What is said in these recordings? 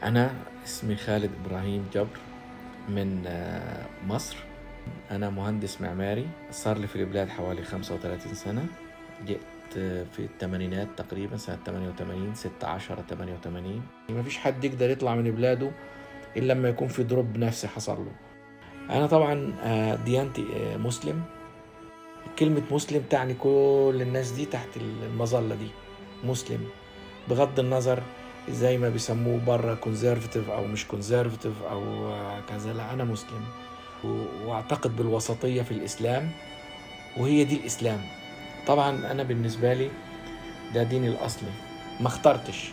أنا اسمي خالد إبراهيم جبر من مصر. أنا مهندس معماري، صار لي في البلاد حوالي 35 سنة. جئت في الثمانينات تقريبا، سنة 88 16/88. ما فيش حد يقدر يطلع من بلاده إلا لما يكون في دروب نفسي حصل له. أنا طبعا ديانتي مسلم. كلمة مسلم تعني كل الناس دي تحت المظلة دي مسلم، بغض النظر زي ما بيسموه بره كونزرفتيف او مش كونزرفتيف او كذا. لا، انا مسلم واعتقد بالوسطية في الاسلام، وهي دي الاسلام. طبعا انا بالنسبة لي ده ديني الاصلي، ما اخترتش.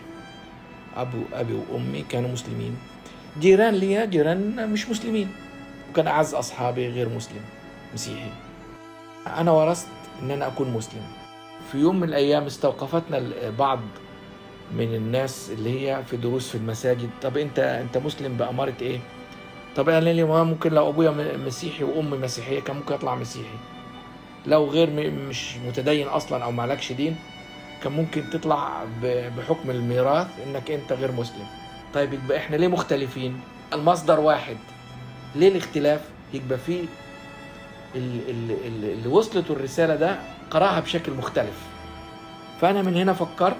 ابي وامي كانوا مسلمين، جيران ليا جيران مش مسلمين، وكان اعز اصحابي غير مسلم مسيحي. انا ورثت ان انا اكون مسلم. في يوم من الايام استوقفتنا بعض من الناس اللي هي في دروس في المساجد: طب انت مسلم بأمارة ايه؟ طب قال لي ما ممكن لو ابويا مسيحي وامي مسيحيه كان ممكن يطلع مسيحي، لو غير مش متدين اصلا او معلكش دين كان ممكن تطلع بحكم الميراث انك انت غير مسلم. طيب يبقى احنا ليه مختلفين؟ المصدر واحد، ليه الاختلاف؟ يبقى فيه اللي وصلته الرساله ده قراها بشكل مختلف. فانا من هنا فكرت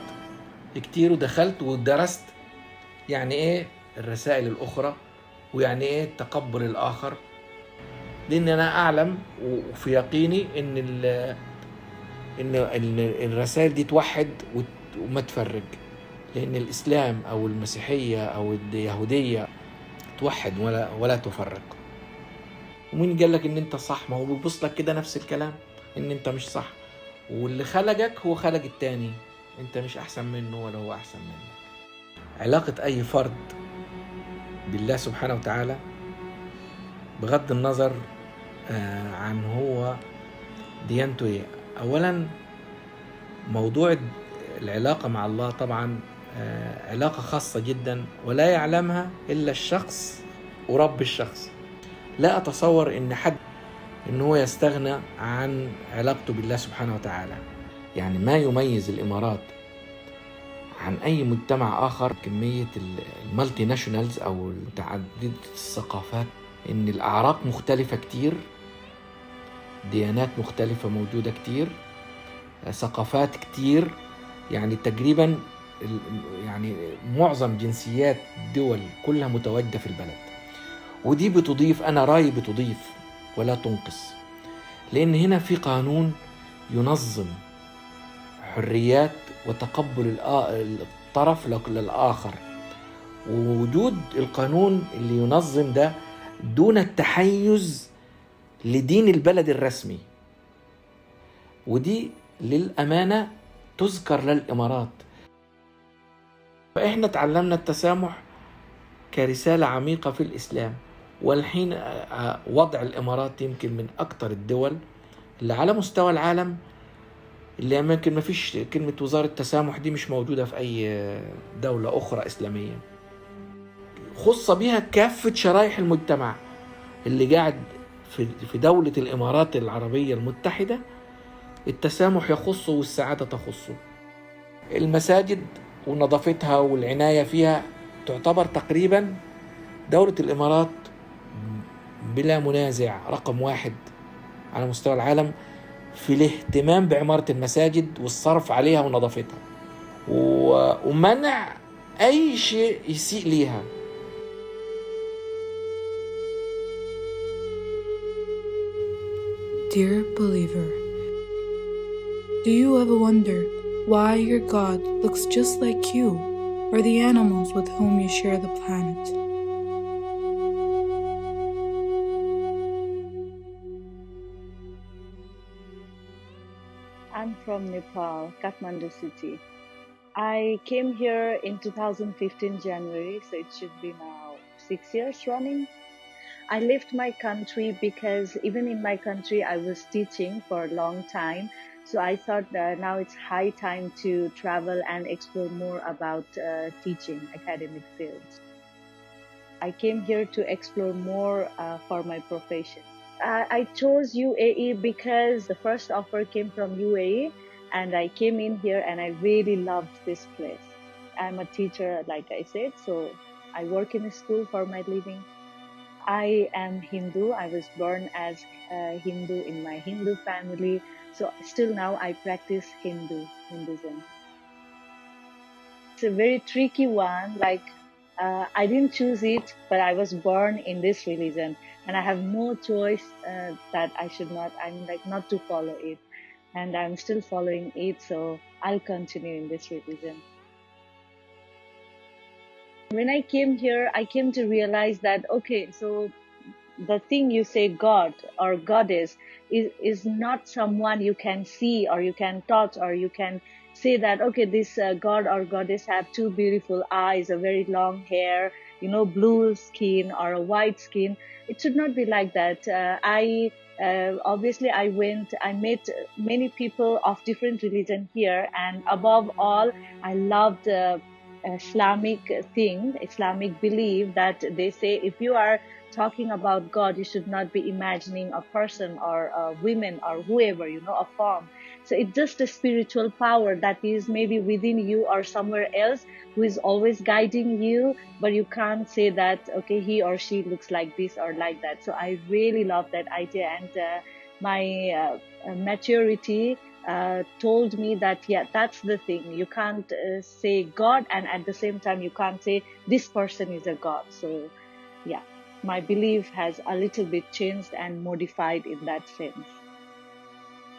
كتير ودخلت ودرست يعني ايه الرسائل الاخرى، ويعني ايه تقبل الاخر، لان انا اعلم وفي يقيني ان الرسائل دي توحد وما تفرق. لان الاسلام او المسيحيه او اليهوديه توحد ولا تفرق. ومين قال لك ان انت صح؟ ما هو بيبص لك كده نفس الكلام ان انت مش صح، واللي خلقك هو خلق التاني، انت مش احسن منه ولا هو احسن منك. علاقه اي فرد بالله سبحانه وتعالى بغض النظر عن هو ديانته ايه. اولا موضوع العلاقة مع الله طبعا علاقة خاصة جدا ولا يعلمها الا الشخص ورب الشخص. لا اتصور ان حد ان هو يستغنى عن علاقته بالله سبحانه وتعالى. يعني ما يميز الامارات عن اي مجتمع اخر كمية المالتي ناشونالز او متعددة الثقافات، ان الاعراق مختلفة كتير، ديانات مختلفة موجودة كتير، ثقافات كتير. يعني تقريبا يعني معظم جنسيات الدول كلها متواجدة في البلد. ودي بتضيف، أنا رأيي بتضيف ولا تنقص، لأن هنا في قانون ينظم حريات وتقبل الطرف للآخر. ووجود القانون اللي ينظم ده دون التحيز لدين البلد الرسمي، ودي للأمانة تذكر للإمارات. فإحنا تعلمنا التسامح كرسالة عميقة في الإسلام. والحين وضع الإمارات يمكن من أكثر الدول اللي على مستوى العالم اللي يمكن ما فيش كلمة وزارة التسامح دي مش موجودة في أي دولة أخرى إسلامية. خص بها كافة شرائح المجتمع اللي قاعد في دولة الإمارات العربية المتحدة. التسامح يخصه والسعادة تخصه. المساجد ونظافتها والعناية فيها تعتبر تقريبا دولة الإمارات بلا منازع رقم واحد على مستوى العالم في الاهتمام بعمارة المساجد والصرف عليها ونظافتها ومنع أي شيء يسيء ليها. Dear believer, do you ever wonder why your God looks just like you or the animals with whom you share the planet? I'm from Nepal, Kathmandu city. I came here in 2015 January, so it should be now 6 years running. I left my country because even in my country I was teaching for a long time. So I thought that now it's high time to travel and explore more about teaching academic fields. I came here to explore more for my profession. I chose UAE because the first offer came from UAE and I came in here and I really loved this place. I'm a teacher, like I said, so I work in a school for my living. I am Hindu. I was born as a Hindu in my Hindu family. So still now I practice Hinduism. It's a very tricky one. Like, I didn't choose it, but I was born in this religion, and I have no choice that I should not. I'm like not to follow it, and I'm still following it. So I'll continue in this religion. When I came here, I came to realize that okay, so the thing you say God or goddess is not someone you can see or you can touch or you can say that okay, this God or goddess have two beautiful eyes, a very long hair, blue skin or a white skin. It should not be like that. I obviously I met many people of different religion here, and above all I loved Islamic belief that they say if you are talking about God, you should not be imagining a person or a woman or whoever, a form. So it's just a spiritual power that is maybe within you or somewhere else who is always guiding you, but you can't say that, okay, he or she looks like this or like that. So I really love that idea. And my maturity told me that, yeah, that's the thing. You can't say God, and at the same time, you can't say this person is a God. So, yeah, my belief has a little bit changed and modified in that sense.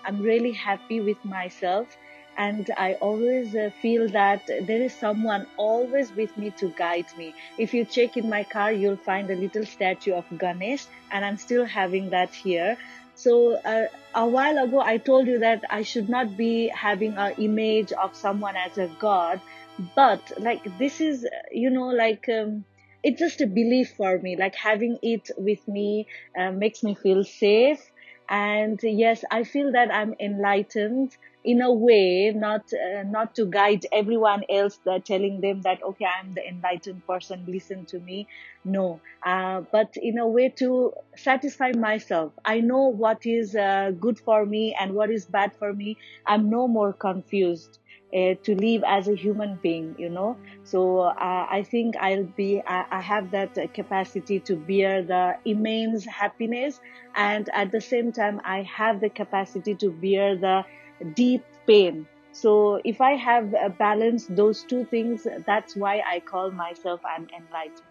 I'm really happy with myself, and I always feel that there is someone always with me to guide me. If you check in my car, you'll find a little statue of Ganesh, and I'm still having that here. So a while ago, I told you that I should not be having an image of someone as a god, but like this is, it's just a belief for me. Like having it with me makes me feel safe, and yes, I feel that I'm enlightened in a way, not to guide everyone else, that telling them that okay, I'm the enlightened person, listen to me. No, but in a way to satisfy myself. I know what is good for me and what is bad for me. I'm no more confused to live as a human being. So I think I have that capacity to bear the immense happiness, and at the same time I have the capacity to bear the deep pain. So if I have balanced those two things, that's why I call myself an enlightened.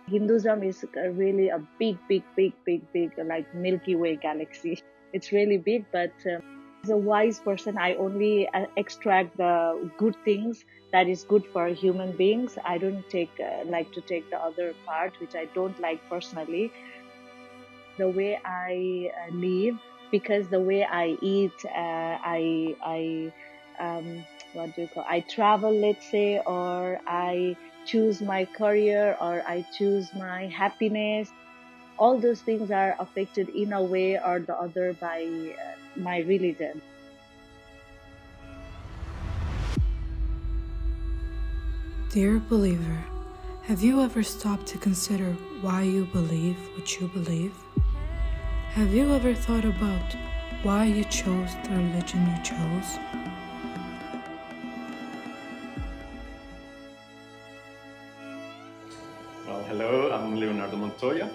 Hinduism is really a big, like Milky Way galaxy. It's really big, but as a wise person, I only extract the good things that is good for human beings. I don't like to take the other part, which I don't like personally. The way I live, because the way I eat, I what do you call? I travel, let's say, or I choose my career, or I choose my happiness. All those things are affected in a way or the other by my religion. Dear believer, have you ever stopped to consider why you believe what you believe? Have you ever thought about why you chose the religion you chose? Well, hello, I'm Leonardo Montoya,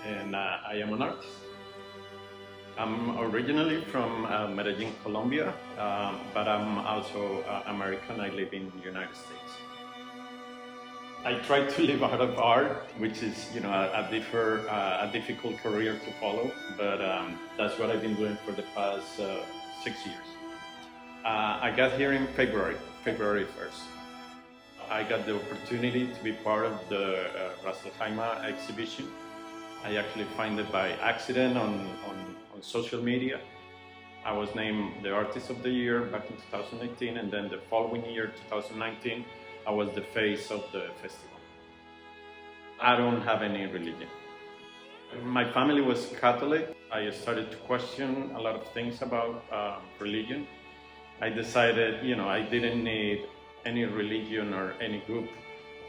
and I am an artist. I'm originally from Medellin, Colombia, but I'm also American. I live in the United States. I try to live out of art, which is, a difficult career to follow, but that's what I've been doing for the past 6 years. I got here in February 1st. I got the opportunity to be part of the Ras Al Khaimah exhibition. I actually found it by accident on social media. I was named the Artist of the Year back in 2018, and then the following year, 2019, I was the face of the festival. I don't have any religion. My family was Catholic. I started to question a lot of things about religion. I decided, I didn't need any religion or any group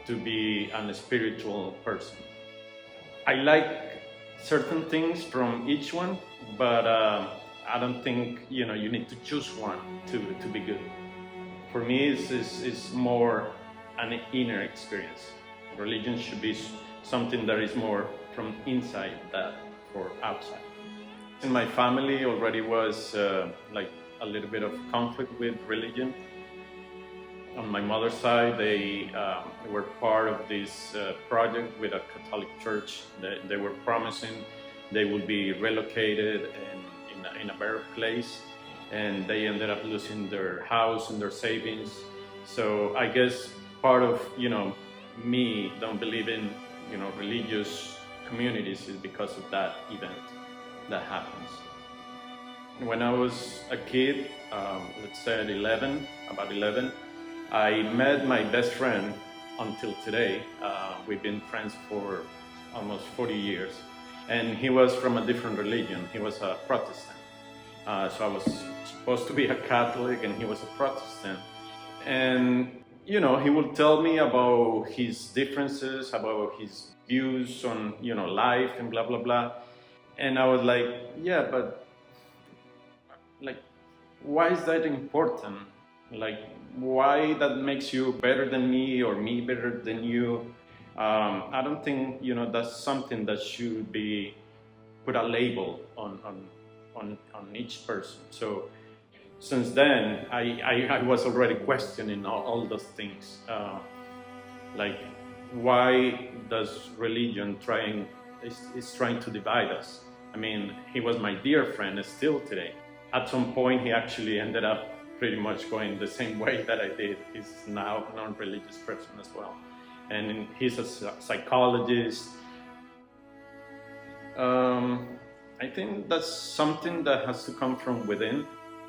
to be a spiritual person. I like certain things from each one, but I don't think you need to choose one to be good. For me, it's more an inner experience. religion should be something that is more from inside than for outside. In my family already was like a little bit of conflict with religion. On my mother's side, they were part of this project with a Catholic church. They were promising they would be relocated in a better place, and they ended up losing their house and their savings. So I guess part of me don't believe in religious communities is because of that event that happens. When I was a kid, let's say at about 11, I met my best friend until today. We've been friends for almost 40 years. And he was from a different religion. He was a Protestant. So I was supposed to be a Catholic and he was a Protestant. And, he would tell me about his differences, about his views on, life and blah, blah, blah. And I was like, yeah, but why is that important? Why that makes you better than me or me better than you? I don't think that's something that should be put a label on each person. So since then, I was already questioning all those things, why does religion is trying to divide us? I mean, he was my dear friend still today. At some point, he actually ended up pretty much going the same way that I did. He's now a non-religious person as well. And he's a psychologist. I think that's something that has to come from within.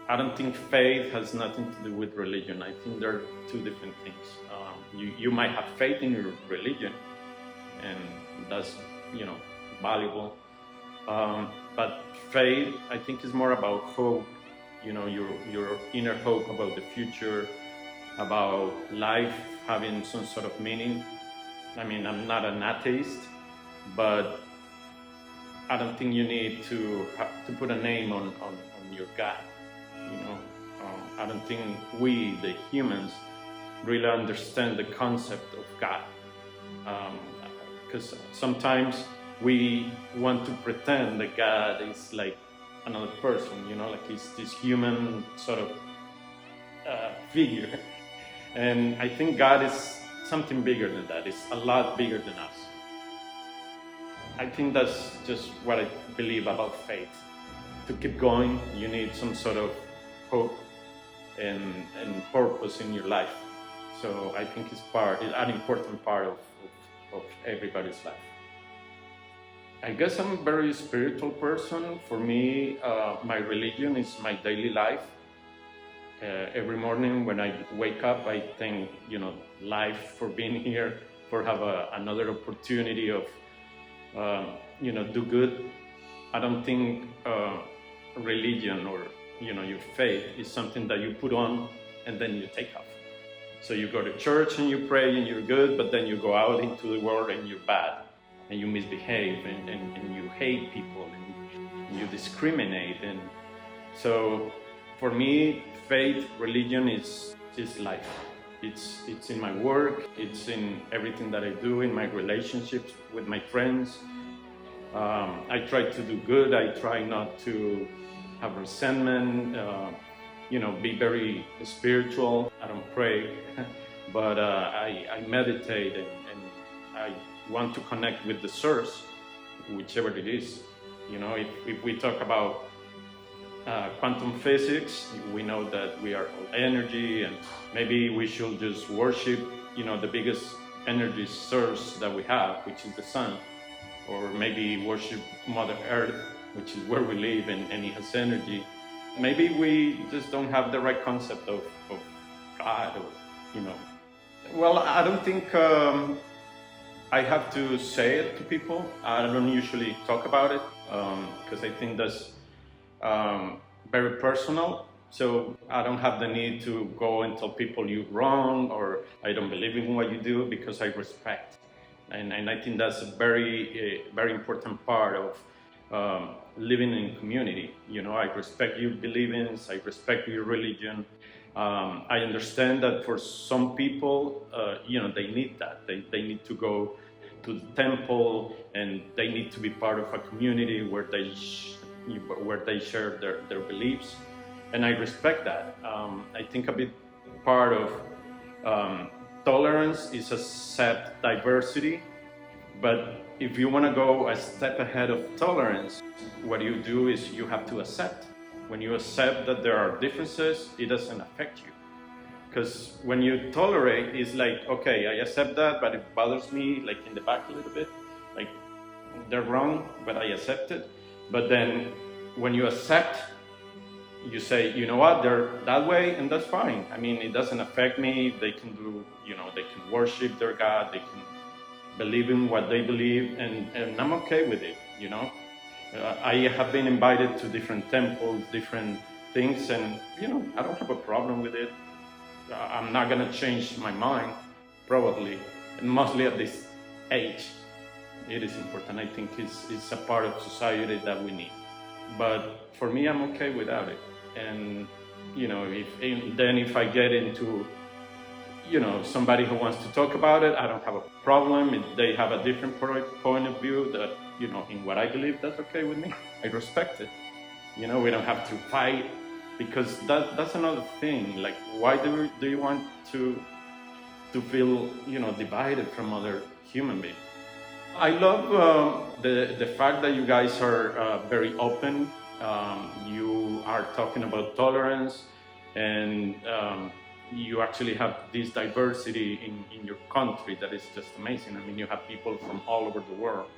I don't think faith has nothing to do with religion. I think they're two different things. You might have faith in your religion, and that's valuable. But faith, I think, is more about hope. Your inner hope about the future, about life having some sort of meaning. I mean, I'm not an atheist, but I don't think you need to put a name on your God. I don't think we, the humans, really understand the concept of God. Because sometimes we want to pretend that God is like another person, like he's this human sort of figure. And I think God is something bigger than that. It's a lot bigger than us. I think that's just what I believe about faith. To keep going, you need some sort of hope and purpose in your life. So I think it's an important part of everybody's life. I guess I'm a very spiritual person. For me, my religion is my daily life. Every morning when I wake up, I thank life for being here, for have another opportunity of do good. I don't think religion or your faith is something that you put on and then you take off. So you go to church and you pray and you're good, but then you go out into the world and you're bad and you misbehave and you hate people and you discriminate. And so for me, faith, religion is life. It's in my work, it's in everything that I do, in my relationships with my friends. I try to do good. I try not to have resentment, be very spiritual. I don't pray, but I meditate and I want to connect with the source, whichever it is. If we talk about quantum physics, we know that we are all energy, and maybe we should just worship, the biggest energy source that we have, which is the sun, or maybe worship Mother Earth, which is where we live and it has energy. Maybe we just don't have the right concept of God, or Well, I don't think I have to say it to people. I don't usually talk about it because I think that's very personal. So I don't have the need to go and tell people you're wrong or I don't believe in what you do, because I respect. And I think that's a very important part of living in community. I respect your beliefs, I respect your religion, I understand that for some people, they need that. They need to go to the temple, and they need to be part of a community where they share their beliefs, and I respect that. I think a big part of tolerance is accept diversity, but if you want to go a step ahead of tolerance, what you do is you have to accept. When you accept that there are differences, it doesn't affect you. Because when you tolerate, it's like, okay, I accept that, but it bothers me, like in the back a little bit. Like, they're wrong, but I accept it. But then when you accept, you say, you know what, they're that way, and that's fine. I mean, it doesn't affect me. They can do, they can worship their God, they can believe in what they believe, and I'm okay with it, I have been invited to different temples, different things, and, I don't have a problem with it. I'm not gonna change my mind, probably, and mostly at this age. It is important. I think it's a part of society that we need. But for me, I'm okay without it. And, if I get into, somebody who wants to talk about it, I don't have a problem. If they have a different point of view that, in what I believe, that's okay with me. I respect it. We don't have to fight, because that's another thing. Like, why do you want to feel, divided from other human beings? I love the fact that you guys are very open. You are talking about tolerance, and you actually have this diversity in your country that is just amazing. I mean, you have people from all over the world.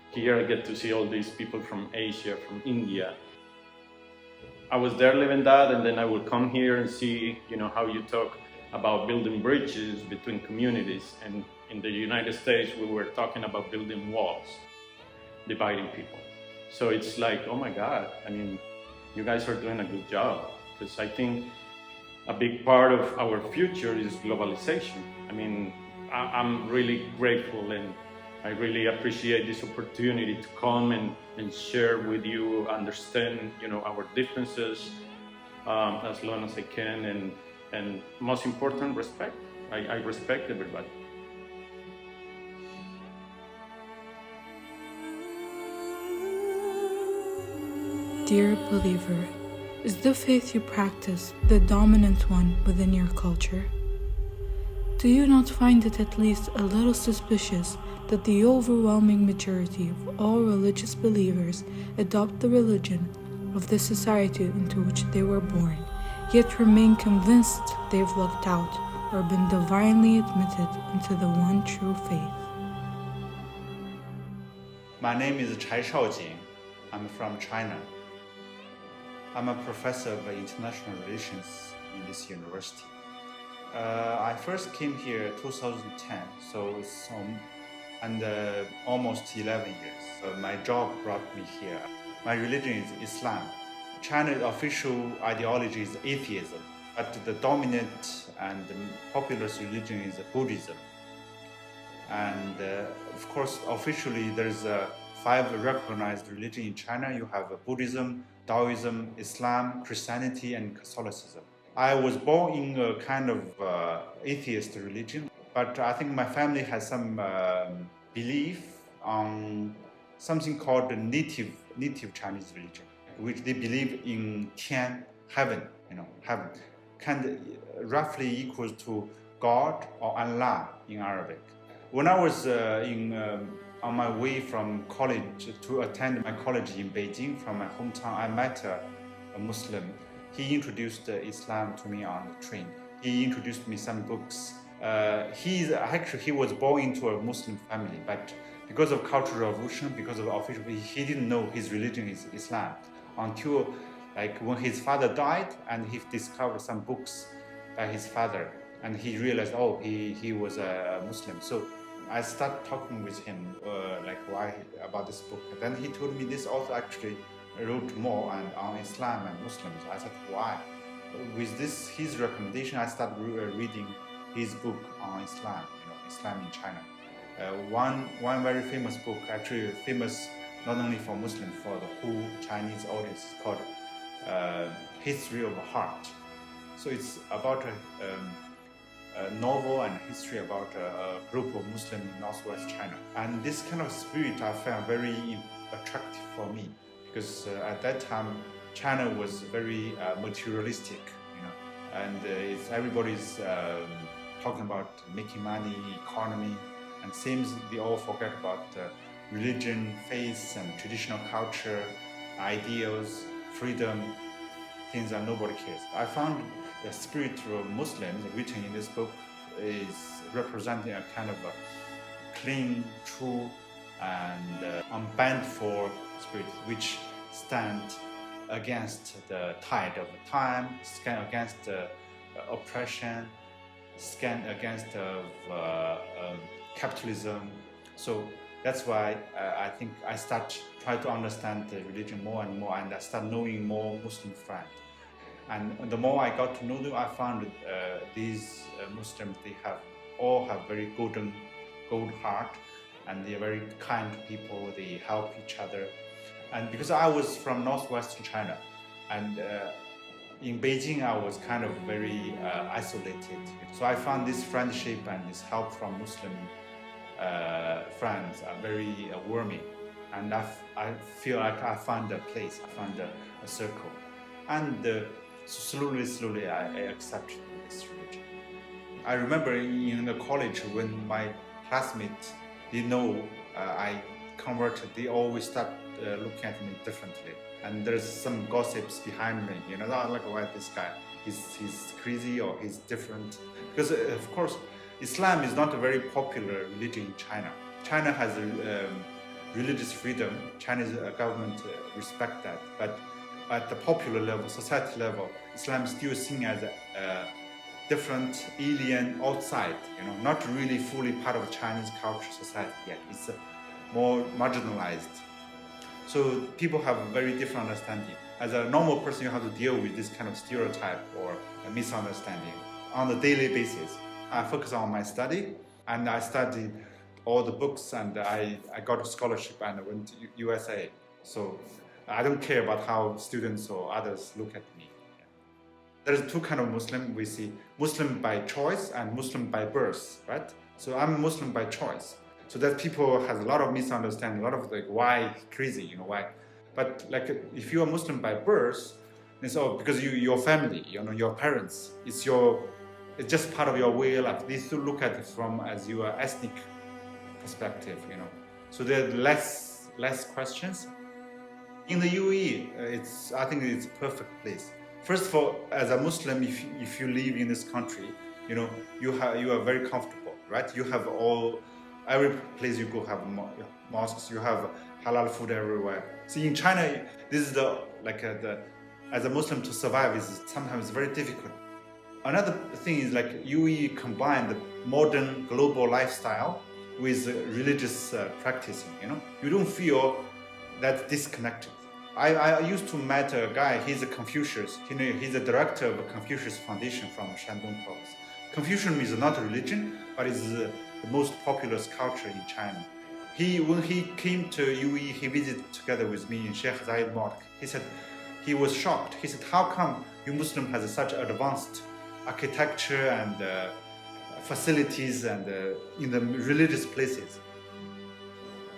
Here I get to see all these people from Asia, from India. I was there living that, and then I will come here and see, how you talk about building bridges between communities. And in the United States, we were talking about building walls, dividing people. So it's like, oh my God, I mean, you guys are doing a good job, because I think a big part of our future is globalization. I mean, I'm really grateful, and I really appreciate this opportunity to come and share with you, understand, our differences as long as I can, and most important, respect. I respect everybody. Dear believer, is the faith you practice the dominant one within your culture? Do you not find it at least a little suspicious that the overwhelming majority of all religious believers adopt the religion of the society into which they were born, yet remain convinced they've lucked out or been divinely admitted into the one true faith? My name is Chai Shaojing. I'm from China. I'm a professor of international relations in this university. I first came here 2010, so it's almost 11 years. My job brought me here. My religion is Islam. China's official ideology is atheism, but the dominant and popular religion is Buddhism. And of course, officially there's 5 recognized religions in China. You have Buddhism, Taoism, Islam, Christianity, and Catholicism. I was born in a kind of atheist religion, but I think my family has some belief on something called the native Chinese religion, which they believe in Tian, heaven, heaven, kind of roughly equals to God or Allah in Arabic. When I was on my way from college to attend my college in Beijing from my hometown, I met a Muslim. He introduced Islam to me on the train. He introduced me some books. He was born into a Muslim family, but because of Cultural Revolution, because of official, he didn't know his religion is Islam until when his father died, and he discovered some books by his father, and he realized, he was a Muslim. So I started talking with him, why about this book. And then he told me this also actually wrote more on Islam and Muslims. I said, why? With his recommendation, I started reading his book on Islam, Islam in China. One very famous book, actually famous not only for Muslims, for the whole Chinese audience, called History of the Heart. So it's about a novel and history about a group of Muslims in northwest China. And this kind of spirit I found very attractive for me, because at that time China was very materialistic, and everybody's talking about making money, economy, and seems they all forget about religion, faith, and traditional culture, ideals, freedom, things that nobody cares. I found the spirit of Muslims written in this book is representing a kind of a clean, true, and unbendable spirit, which stand against the tide of the time, stand against oppression, stand against capitalism. So that's why I think I try to understand the religion more and more, and I start knowing more Muslim friends. And the more I got to know them, I found these Muslims, they all have very gold heart, and they are very kind people. They help each other. And because I was from northwestern China, and in Beijing I was kind of very isolated. So I found this friendship and this help from Muslim friends are very warming. And I feel like I found a place, I found a circle. And slowly I accepted this religion. I remember in the college when my classmates, they know I converted, they always start looking at me differently. And there's some gossips behind me, like, why this guy, he's crazy or he's different. Because of course, Islam is not a very popular religion in China. China has religious freedom. Chinese government respect that. But at the popular level, society level, Islam is still seen as a different, alien, outside, not really fully part of Chinese culture society yet. It's more marginalized. So people have a very different understanding. As a normal person, you have to deal with this kind of stereotype or a misunderstanding on a daily basis. I focus on my study, and I studied all the books, and I got a scholarship and I went to USA. So I don't care about how students or others look at me. There's two kinds of Muslim. We see Muslim by choice and Muslim by birth, right? So I'm Muslim by choice. So that people have a lot of misunderstanding, a lot of like, why crazy, why? But like, if you are Muslim by birth, it's because your family, your parents, it's just part of your way of life. They still look at it from as your ethnic perspective, So there are less questions. In the UAE, I think it's a perfect place. First of all, as a Muslim, if you live in this country, you are very comfortable, right? You have every place you go have mosques. You have halal food everywhere. See, in China, this is as a Muslim to survive is sometimes very difficult. Another thing is like UAE combine the modern global lifestyle with religious practicing. You don't feel that disconnected. I used to meet a guy. He's a Confucius. He's a director of a Confucius Foundation from Shandong province. Confucianism is not a religion, but it's the most popular culture in China. When he came to UAE, he visited together with me in Sheikh Zayed Mosque. He said he was shocked. He said, "How come you Muslim has such advanced architecture and facilities and in the religious places?"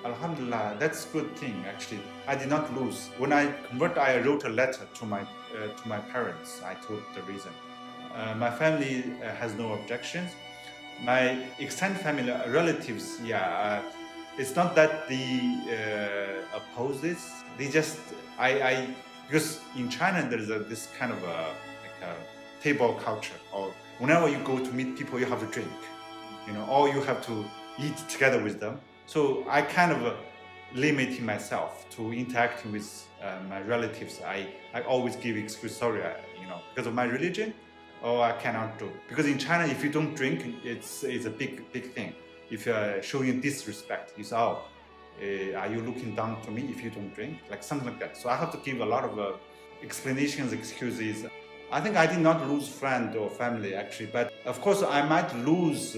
Alhamdulillah, that's a good thing actually. I did not lose. When I converted, I wrote a letter to my parents. I told the reason. My family has no objections. My extended family, relatives, it's not that they oppose this. They just, because in China there's this kind of a table culture, or whenever you go to meet people, you have to drink, or you have to eat together with them. So I kind of limit myself to interacting with my relatives. I always give excuse, sorry, because of my religion, or I cannot do. Because in China, if you don't drink, it's a big thing. If you are showing disrespect, you say, are you looking down to me if you don't drink? Like something like that. So I have to give a lot of explanations, excuses. I think I did not lose friend or family actually, but of course I might lose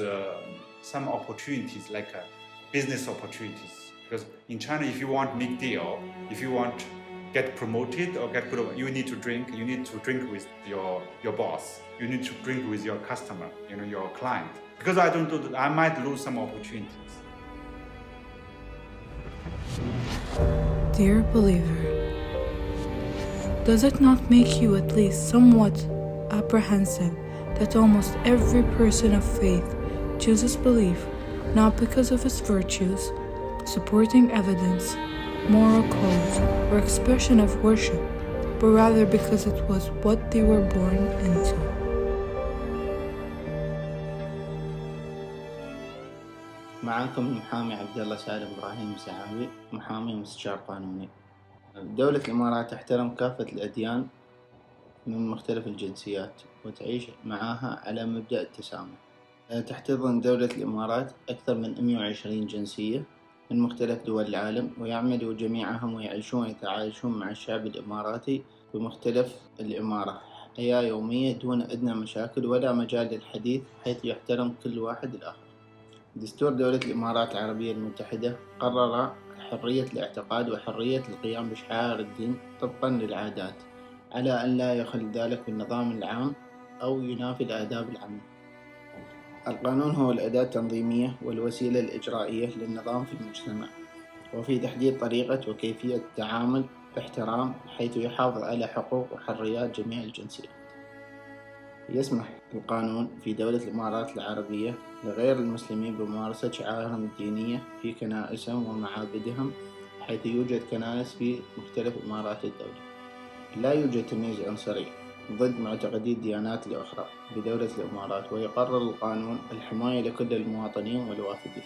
some opportunities like business opportunities. Because in China, if you want big deal, if you want get promoted or get promoted, you need to drink with your boss. You need to drink with your customer, your client. Because I don't do that, I might lose some opportunities. Dear believer, does it not make you at least somewhat apprehensive that almost every person of faith chooses belief not because of its virtues, supporting evidence, moral codes, or expression of worship, but rather because it was what they were born into? معاكم المحامي عبد الله سالم إبراهيم سعاوي، محامي ومستشار قانوني. دولة الإمارات تحترم كافة الأديان من مختلف الجنسيات وتعيش معها على مبدأ التسامح. تحتضن دولة الإمارات أكثر من 120 جنسية من مختلف دول العالم، ويعملوا جميعهم ويعيشون ويتعايشون مع الشعب الإماراتي بمختلف الإمارة حياة يومية دون أدنى مشاكل ولا مجال للحديث، حيث يحترم كل واحد الآخر. دستور دولة الإمارات العربية المتحدة قرر حرية الاعتقاد وحرية القيام بشعائر الدين طبقا للعادات، على أن لا يخل ذلك بالنظام العام أو ينافي الآداب العامة. القانون هو الأداة التنظيمية والوسيلة الإجرائية للنظام في المجتمع، وفي تحديد طريقة وكيفية التعامل باحترام، حيث يحافظ على حقوق وحريات جميع الجنسيات. يسمح القانون في دولة الإمارات العربية لغير المسلمين بممارسة شعائرهم الدينية في كنائسهم ومعابدهم، حيث يوجد كنائس في مختلف إمارات الدولة. لا يوجد تمييز عنصري ضد معتقدي الديانات الأخرى بدولة الإمارات، ويقرر القانون الحماية لكل المواطنين والوافدين.